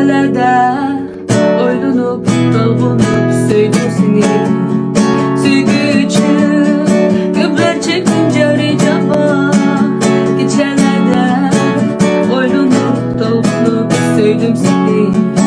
Gecələrdə oylanıb, dalğınıb söydüm seni. Söygü üçün qıblar çəkdim cəvri cavan. Gecələrdə oylanıb, dalğınıb söydüm seni.